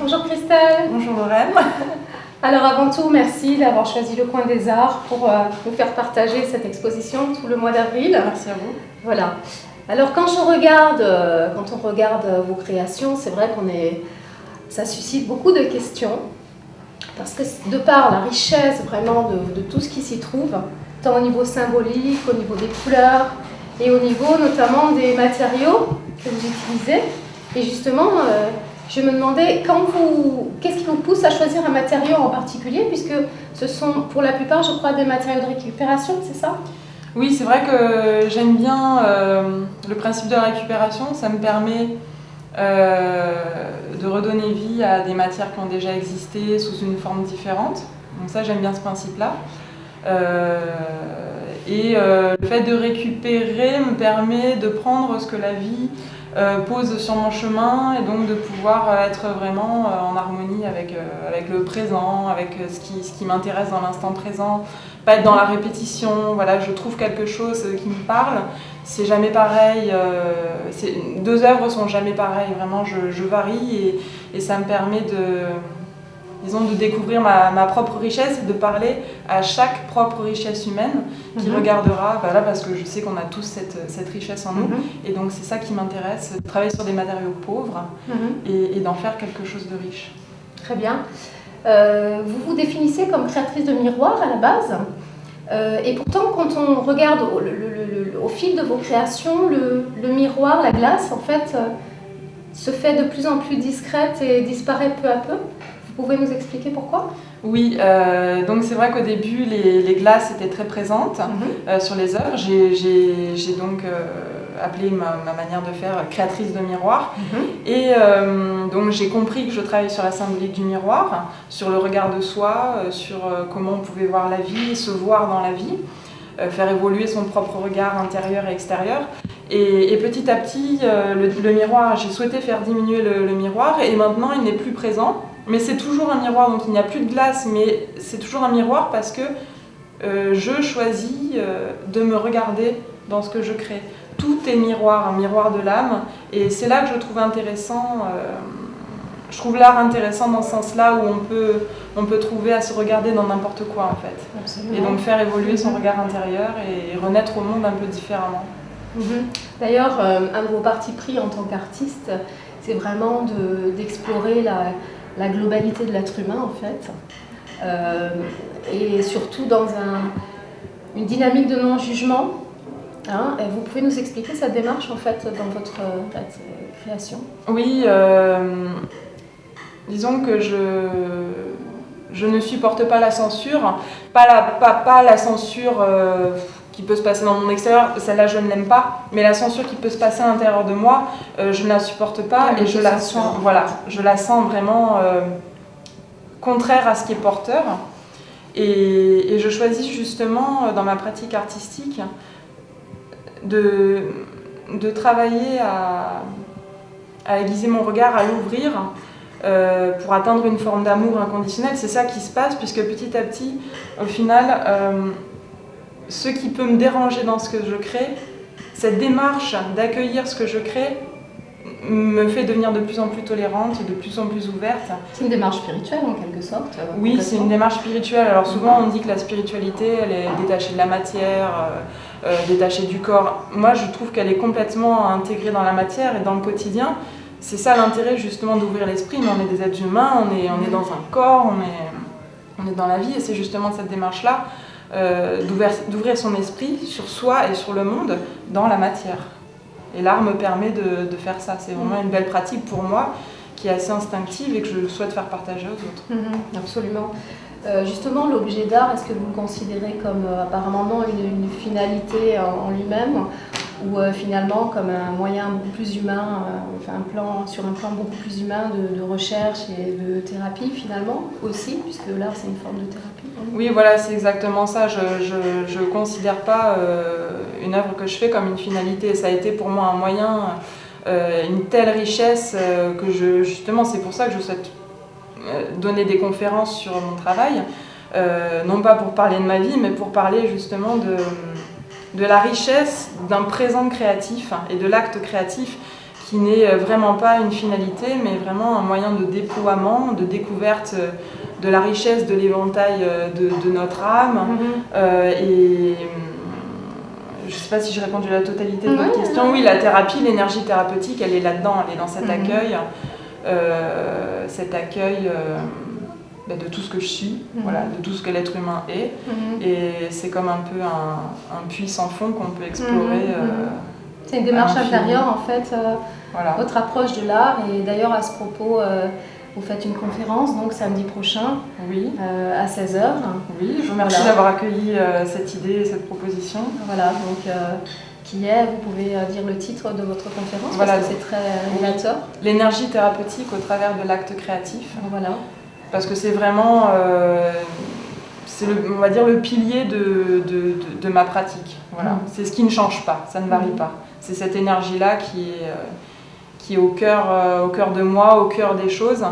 Bonjour Christelle. Bonjour Lorraine. Alors avant tout, merci d'avoir choisi le Coin des Arts pour nous faire partager cette exposition tout le mois d'avril. Merci à vous. Voilà. Alors quand on regarde vos créations, c'est vrai ça suscite beaucoup de questions parce que de par la richesse vraiment de tout ce qui s'y trouve, tant au niveau symbolique, au niveau des couleurs et au niveau notamment des matériaux que vous utilisez. Et justement, je me demandais, qu'est-ce qui vous pousse à choisir un matériau en particulier, puisque ce sont pour la plupart, je crois, des matériaux de récupération, c'est ça ? Oui, c'est vrai que j'aime bien le principe de la récupération. Ça me permet de redonner vie à des matières qui ont déjà existé sous une forme différente. Donc ça, j'aime bien ce principe-là. Le fait de récupérer me permet de prendre ce que la vie pose sur mon chemin et donc de pouvoir être vraiment en harmonie avec le présent, avec ce qui m'intéresse dans l'instant présent, pas être dans la répétition. Voilà, je trouve quelque chose qui me parle, c'est jamais pareil, deux œuvres sont jamais pareilles, vraiment je varie et ça me permet de découvrir ma propre richesse et de parler à chaque propre richesse humaine qui regardera, parce que je sais qu'on a tous cette richesse en nous. Et donc c'est ça qui m'intéresse, de travailler sur des matériaux pauvres et d'en faire quelque chose de riche. Très bien. Vous vous définissez comme créatrice de miroirs à la base. Et pourtant, quand on regarde au fil de vos créations, le miroir, la glace, en fait, se fait de plus en plus discrète et disparaît peu à peu. Vous pouvez nous expliquer pourquoi ? Oui, donc c'est vrai qu'au début, les glaces étaient très présentes sur les œuvres. J'ai donc appelé ma manière de faire créatrice de miroir. Et donc j'ai compris que je travaillais sur la symbolique du miroir, sur le regard de soi, sur comment on pouvait voir la vie, se voir dans la vie, faire évoluer son propre regard intérieur et extérieur. Et petit à petit, le miroir, j'ai souhaité faire diminuer le miroir et maintenant il n'est plus présent. Mais c'est toujours un miroir, donc il n'y a plus de glace, mais c'est toujours un miroir parce que je choisis de me regarder dans ce que je crée. Tout est miroir, un miroir de l'âme, et c'est là que je trouve intéressant. Je trouve l'art intéressant dans ce sens-là où on peut trouver à se regarder dans n'importe quoi en fait. Absolument. Et donc faire évoluer son regard intérieur et renaître au monde un peu différemment. D'ailleurs, un de vos partis pris en tant qu'artiste, c'est vraiment d'explorer la globalité de l'être humain en fait, et surtout dans une dynamique de non-jugement. Et vous pouvez nous expliquer cette démarche en fait dans votre création ? Oui, disons que je ne supporte pas la censure, pas la censure qui peut se passer dans mon extérieur, celle-là je ne l'aime pas, mais la censure qui peut se passer à l'intérieur de moi, je ne la supporte pas et je la sens vraiment contraire à ce qui est porteur. Et je choisis justement dans ma pratique artistique de travailler à aiguiser mon regard, à l'ouvrir pour atteindre une forme d'amour inconditionnel. C'est ça qui se passe puisque petit à petit, au final, ce qui peut me déranger dans ce que je crée, cette démarche d'accueillir ce que je crée me fait devenir de plus en plus tolérante et de plus en plus ouverte. C'est une démarche spirituelle en quelque sorte. Oui, c'est une démarche spirituelle. Alors souvent on dit que la spiritualité elle est détachée de la matière, détachée du corps. Moi je trouve qu'elle est complètement intégrée dans la matière et dans le quotidien. C'est ça l'intérêt justement d'ouvrir l'esprit, mais on est des êtres humains, on est dans un corps, on est dans la vie et c'est justement cette démarche-là d'ouvrir son esprit sur soi et sur le monde dans la matière. Et l'art me permet de faire ça. C'est vraiment une belle pratique pour moi qui est assez instinctive et que je souhaite faire partager aux autres. Absolument. Justement, l'objet d'art, est-ce que vous le considérez comme apparemment non une finalité en lui-même ou finalement comme un moyen beaucoup plus humain, sur un plan beaucoup plus humain de recherche et de thérapie finalement aussi, puisque l'art c'est une forme de thérapie. Oui, voilà, c'est exactement ça. Je ne considère pas une œuvre que je fais comme une finalité. Ça a été pour moi un moyen, une telle richesse que justement, c'est pour ça que je souhaite donner des conférences sur mon travail. Non pas pour parler de ma vie, mais pour parler justement de la richesse d'un présent créatif et de l'acte créatif qui n'est vraiment pas une finalité, mais vraiment un moyen de déploiement, de découverte de la richesse de l'éventail de notre âme. Et je ne sais pas si j'ai répondu à la totalité de votre question. Oui, la thérapie, l'énergie thérapeutique, elle est là-dedans, elle est dans cet accueil. De tout ce que je suis, voilà, de tout ce que l'être humain est. Et c'est comme un peu un puits sans fond qu'on peut explorer. C'est une démarche intérieure en fait, voilà. Votre approche de l'art. Et d'ailleurs à ce propos, vous faites une conférence donc samedi prochain à 16h. Oui, je vous remercie d'avoir accueilli cette idée et cette proposition. Voilà, donc qui est, vous pouvez dire le titre de votre conférence voilà, parce que c'est très révélateur. L'énergie thérapeutique au travers de l'acte créatif. Voilà. Parce que c'est vraiment, on va dire, le pilier de ma pratique. Voilà. C'est ce qui ne change pas, ça ne varie pas. C'est cette énergie-là qui est au cœur de moi, au cœur des choses,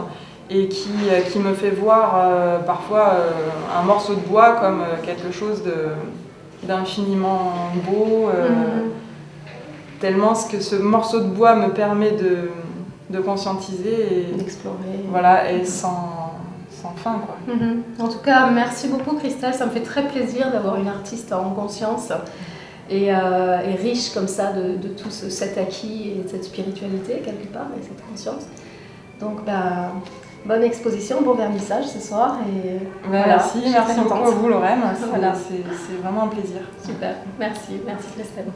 et qui me fait voir parfois un morceau de bois comme quelque chose d'infiniment beau, tellement que ce morceau de bois me permet de conscientiser et d'explorer. Voilà, et sans fin, quoi. En tout cas, merci beaucoup Christelle, ça me fait très plaisir d'avoir une artiste en conscience et riche comme ça de tout cet acquis et cette spiritualité quelque part et cette conscience. Donc bonne exposition, bon vernissage ce soir. Et merci beaucoup à vous Lorraine, c'est vraiment un plaisir. Super, merci Christelle.